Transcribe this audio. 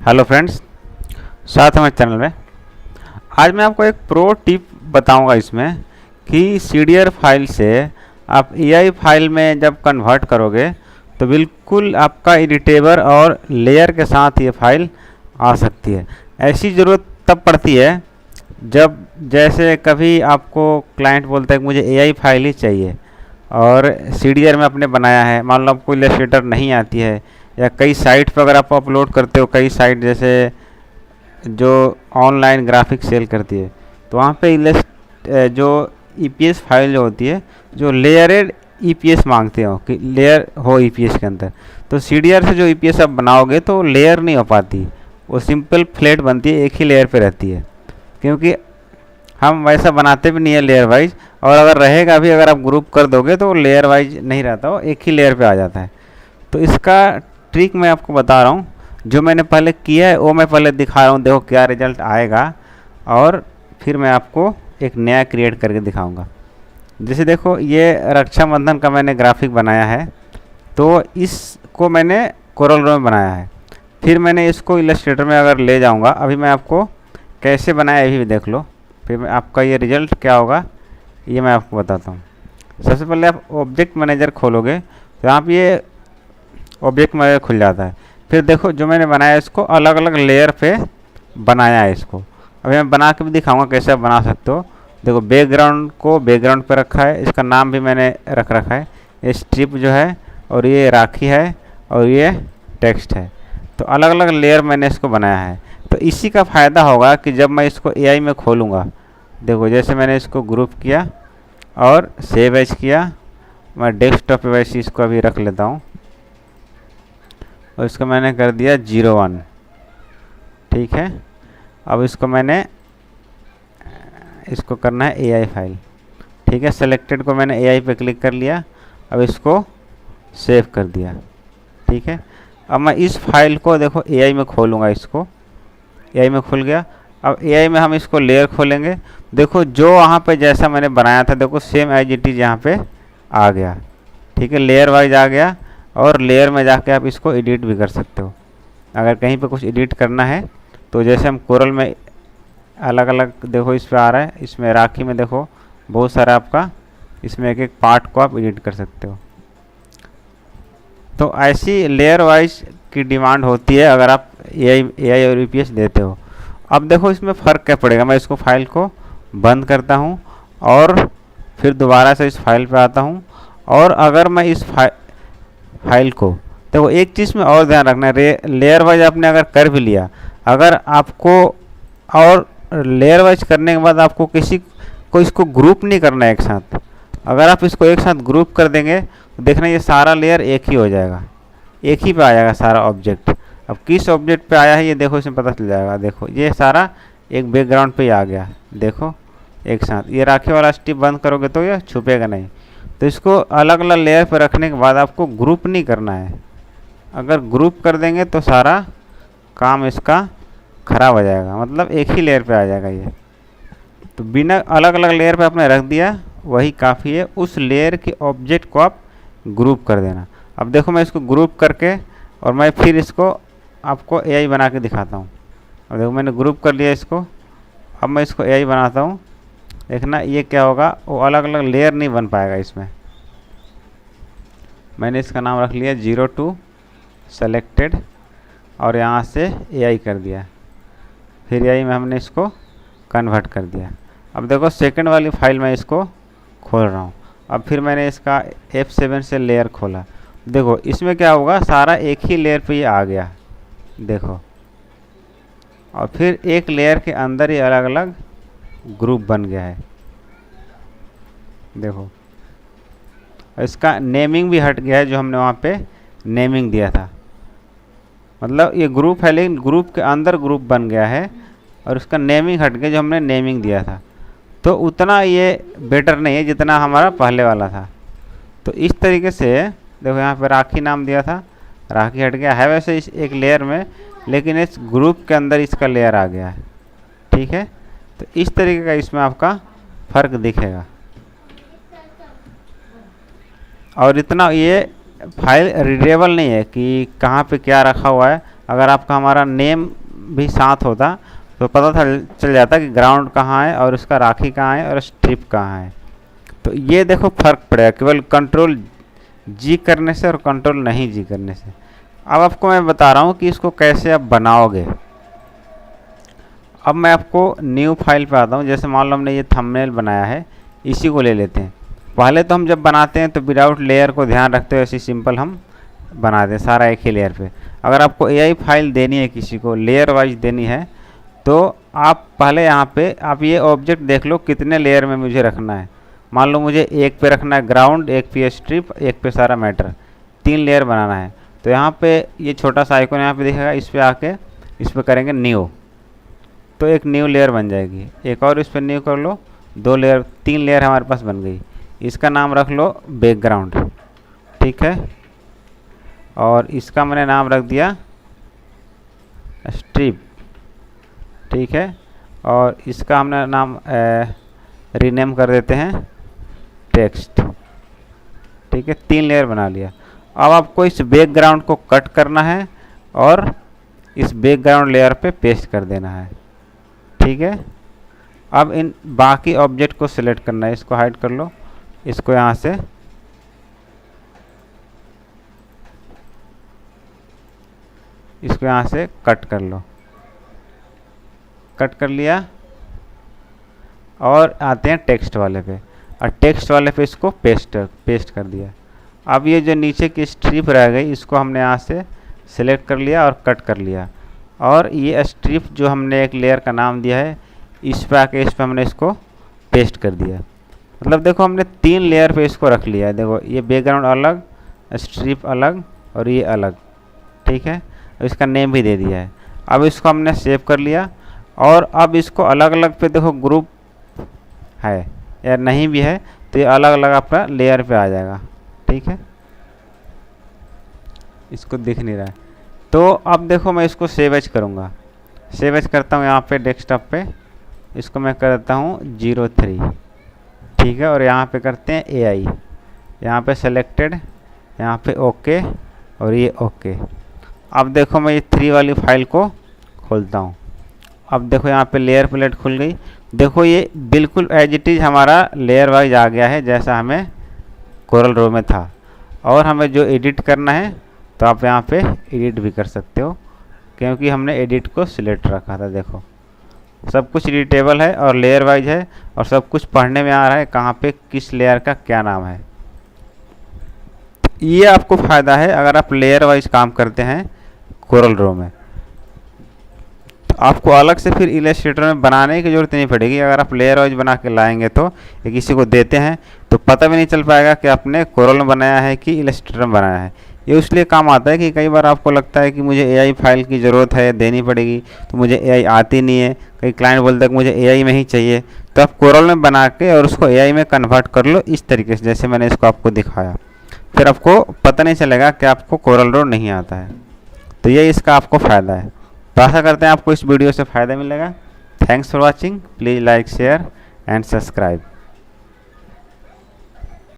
Hello friends, साथ हमारे channel में आज मैं आपको एक प्रो टिप बताऊंगा इसमें कि सीडीआर फाइल से आप एआई फाइल में जब कन्वर्ट करोगे तो बिल्कुल आपका एडिटेबल और लेयर के साथ ये फाइल आ सकती है। ऐसी ज़रूरत तब पड़ती है जब जैसे कभी आपको क्लाइंट बोलता है कि मुझे एआई फाइल ही चाहिए और सीडीआर में आपने बनाया है, मान लो आपको इलस्ट्रेटर नहीं आती है या कई साइट पर अगर आप अपलोड करते हो, कई साइट जैसे जो ऑनलाइन ग्राफिक सेल करती है तो वहाँ पे जो ईपीएस फाइल जो होती है जो लेयरेड ईपीएस मांगते हो कि लेयर हो ईपीएस के अंदर, तो सीडीआर से जो ईपीएस आप बनाओगे तो लेयर नहीं हो पाती, वो सिंपल फ्लैट बनती है, एक ही लेयर पे रहती है। क्योंकि हम वैसा बनाते भी नहीं है लेयर वाइज, और अगर रहेगा भी, अगर आप ग्रुप कर दोगे तो लेयर वाइज नहीं रहता, वो एक ही लेयर पे आ जाता है। तो इसका ट्रिक मैं आपको बता रहा हूँ, जो मैंने पहले किया है वो मैं पहले दिखा रहा हूँ, देखो क्या रिजल्ट आएगा, और फिर मैं आपको एक नया क्रिएट करके दिखाऊंगा। जैसे देखो ये रक्षाबंधन का मैंने ग्राफिक बनाया है, तो इसको मैंने कोरल ड्रॉ में बनाया है। फिर मैंने इसको इलस्ट्रेटर में अगर ले जाऊंगा, अभी मैं आपको कैसे बनाया ये भी देख लो, फिर मैं आपका ये रिजल्ट क्या होगा ये मैं आपको बताता हूँ। सबसे पहले आप ऑब्जेक्ट मैनेजर खोलोगे तो यहाँ पे ये ऑब्जेक्ट मैनेजर खुल जाता है। फिर देखो जो मैंने बनाया इसको अलग अलग लेयर पे बनाया है इसको। अभी मैं बना के भी दिखाऊंगा कैसे आप बना सकते हो। देखो बैकग्राउंड को बैकग्राउंड पे रखा है, इसका नाम भी मैंने रख रखा है, ये स्ट्रिप जो है, और ये राखी है, और ये टेक्स्ट है। तो अलग अलग लेयर मैंने इसको बनाया है। तो इसी का फ़ायदा होगा कि जब मैं इसको एआई में खोलूँगा, देखो जैसे मैंने इसको ग्रुप किया और सेव एज किया, मैं डेस्कटॉप पे वैसे इसको अभी रख लेता हूँ, और इसको मैंने कर दिया 01, ठीक है। अब इसको मैंने इसको करना है एआई फाइल, ठीक है। सेलेक्टेड को मैंने एआई पे क्लिक कर लिया, अब इसको सेव कर दिया, ठीक है। अब मैं इस फाइल को देखो एआई में खोलूँगा, इसको एआई में खुल गया। अब एआई में हम इसको लेयर खोलेंगे, देखो जो वहाँ पे जैसा मैंने बनाया था देखो सेम एज इट इज़ यहाँ पे आ गया, ठीक है। लेयर वाइज आ गया, और लेयर में जाके आप इसको एडिट भी कर सकते हो। अगर कहीं पे कुछ एडिट करना है तो जैसे हम कोरल में अलग अलग देखो इस पे आ रहा है, इसमें राखी में देखो बहुत सारा आपका इसमें एक एक पार्ट को आप एडिट कर सकते हो। तो ऐसी लेयर वाइज की डिमांड होती है अगर आप एआई और ईपीएस देते हो। अब देखो इसमें फ़र्क क्या पड़ेगा, मैं इसको फाइल को बंद करता हूँ और फिर दोबारा से इस फाइल पे आता हूँ, और अगर मैं इस फाइल को देखो एक चीज़ में और ध्यान रखना है, लेयर वाइज आपने अगर कर भी लिया, अगर आपको और लेयर वाइज करने के बाद आपको किसी को इसको ग्रुप नहीं करना है एक साथ। अगर आप इसको एक साथ ग्रुप कर देंगे तो देखना ये सारा लेयर एक ही हो जाएगा, एक ही पे आ जाएगा सारा ऑब्जेक्ट। अब किस ऑब्जेक्ट पे आया है ये देखो, इसमें पता चल जाएगा। देखो ये सारा एक बैकग्राउंड पे ही आ गया, देखो एक साथ। ये राखी वाला स्टिप बंद करोगे तो ये छुपेगा नहीं। तो इसको अलग अलग लेयर पर रखने के बाद आपको ग्रुप नहीं करना है। अगर ग्रुप कर देंगे तो सारा काम इसका खराब हो जाएगा, मतलब एक ही लेयर पे आ जाएगा ये। तो बिना अलग अलग लेयर पे आपने रख दिया वही काफ़ी है। उस लेयर के ऑब्जेक्ट को आप ग्रुप कर देना। अब देखो मैं इसको ग्रुप करके और मैं फिर इसको आपको एआई बना के दिखाता हूँ। अब देखो मैंने ग्रुप कर लिया इसको, अब मैं इसको एआई बनाता हूँ। देखना ये क्या होगा, वो अलग अलग लेयर नहीं बन पाएगा इसमें। मैंने इसका नाम रख लिया 02 सेलेक्टेड, और यहाँ से एआई कर दिया, फिर एआई में हमने इसको कन्वर्ट कर दिया। अब देखो सेकंड वाली फाइल मैं इसको खोल रहा हूँ। अब फिर मैंने इसका F7 से लेयर खोला, देखो इसमें क्या होगा, सारा एक ही लेयर पे ही आ गया, देखो। और फिर एक लेयर के अंदर ही अलग अलग ग्रुप बन गया है, देखो। इसका नेमिंग भी हट गया है, जो हमने वहाँ पे नेमिंग दिया था। मतलब ये ग्रुप है लेकिन ग्रुप के अंदर ग्रुप बन गया है, और उसका नेमिंग हट गया जो हमने नेमिंग दिया था। तो उतना ये बेटर नहीं है जितना हमारा पहले वाला था। तो इस तरीके से देखो यहाँ पे राखी नाम दिया था, राखी हट गया है वैसे इस एक लेयर में, लेकिन इस ग्रुप के अंदर इसका लेयर आ गया है, ठीक है। तो इस तरीके का इसमें आपका फ़र्क दिखेगा। और इतना ये फाइल रीडेबल नहीं है कि कहाँ पे क्या रखा हुआ है। अगर आपका हमारा नेम भी साथ होता तो पता चल जाता कि ग्राउंड कहाँ है और उसका राखी कहाँ है और स्ट्रिप कहाँ है। तो ये देखो फ़र्क पड़ेगा केवल कंट्रोल जी करने से और कंट्रोल नहीं जी करने से। अब आपको मैं बता रहा हूँ कि इसको कैसे आप बनाओगे। अब मैं आपको न्यू फाइल पे आता हूँ। जैसे मान लो हमने ये थंबनेल बनाया है, इसी को ले लेते हैं। पहले तो हम जब बनाते हैं तो विदाउट लेयर को ध्यान रखते हुए ऐसी सिंपल हम बनाते हैं सारा एक ही लेयर पे। अगर आपको एआई फाइल देनी है, किसी को लेयर वाइज देनी है, तो आप पहले यहाँ पे आप ये ऑब्जेक्ट देख लो कितने लेयर में मुझे रखना है। मान लो मुझे एक पे रखना है ग्राउंड, एक पे स्ट्रिप, एक पे सारा मैटर, 3 लेयर बनाना है। तो यहाँ पे ये छोटा सा आइकन यहाँ पे दिखेगा, इस पर आके इस पर करेंगे न्यू, तो एक न्यू लेयर बन जाएगी। एक और इस पर न्यू कर लो, 2 लेयर, 3 लेयर हमारे पास बन गई। इसका नाम रख लो बैकग्राउंड, ठीक है। और इसका मैंने नाम रख दिया स्ट्रिप, ठीक है। और इसका हमने नाम रीनेम कर देते हैं टेक्स्ट, ठीक है। 3 लेयर बना लिया। अब आपको इस बैकग्राउंड को कट करना है और इस बैकग्राउंड लेयर पे पेस्ट कर देना है, ठीक है। अब इन बाकी ऑब्जेक्ट को सिलेक्ट करना है। इसको हाइड कर लो, इसको यहाँ से कट कर लो। कट कर लिया और आते हैं टेक्स्ट वाले पे, और टेक्स्ट वाले पे इसको पेस्ट कर दिया। अब ये जो नीचे की स्ट्रिप रह गई, इसको हमने यहाँ से सिलेक्ट कर लिया और कट कर लिया। और ये स्ट्रिप जो हमने एक लेयर का नाम दिया है, इस पे आके इस पे हमने इसको पेस्ट कर दिया। मतलब देखो हमने 3 लेयर पे इसको रख लिया है। देखो ये बैकग्राउंड अलग, स्ट्रिप अलग और ये अलग, ठीक है। इसका नेम भी दे दिया है। अब इसको हमने सेव कर लिया और अब इसको अलग अलग पे देखो ग्रुप है या नहीं भी है तो ये अलग अलग अपना लेयर पे आ जाएगा, ठीक है। इसको दिख नहीं रहा है तो अब देखो मैं इसको सेव एज करूँगा। सेव एज करता हूँ यहाँ पे डेस्कटॉप पे, इसको मैं करता हूँ 03, ठीक है। और यहाँ पे करते हैं एआई, यहाँ पे सेलेक्टेड, यहाँ पे ओके और ये ओके। अब देखो मैं ये 3 वाली फाइल को खोलता हूँ। अब देखो यहाँ पे लेयर प्लेट खुल गई। देखो ये बिल्कुल एज इट इज़ हमारा लेयर वाइज आ गया है जैसा हमें कोरल ड्रॉ में था। और हमें जो एडिट करना है तो आप यहाँ पे एडिट भी कर सकते हो, क्योंकि हमने एडिट को सिलेक्ट रखा था। देखो सब कुछ एडिटेबल है और लेयर वाइज है और सब कुछ पढ़ने में आ रहा है कहाँ पे किस लेयर का क्या नाम है। ये आपको फ़ायदा है अगर आप लेयर वाइज काम करते हैं कोरल ड्रॉ में। तो आपको अलग से फिर इलस्ट्रेटर में बनाने की ज़रूरत नहीं पड़ेगी। अगर आप लेयर वाइज बना के लाएंगे तो या किसी को देते हैं तो पता भी नहीं चल पाएगा कि आपने कोरल में बनाया है कि इलस्ट्रेटर में बनाया है। ये इसलिए काम आता है कि कई बार आपको लगता है कि मुझे एआई फाइल की ज़रूरत है, देनी पड़ेगी, तो मुझे एआई आती नहीं है। कई क्लाइंट बोलता है कि मुझे एआई में ही चाहिए, तो आप कोरल में बना के और उसको एआई में कन्वर्ट कर लो इस तरीके से जैसे मैंने इसको आपको दिखाया। फिर आपको पता नहीं चलेगा कि आपको कोरल ड्रॉ नहीं आता है। तो ये इसका आपको फ़ायदा है। तो आशा करते हैं आपको इस वीडियो से फ़ायदा मिलेगा। Thanks for watching. Please like, share and subscribe.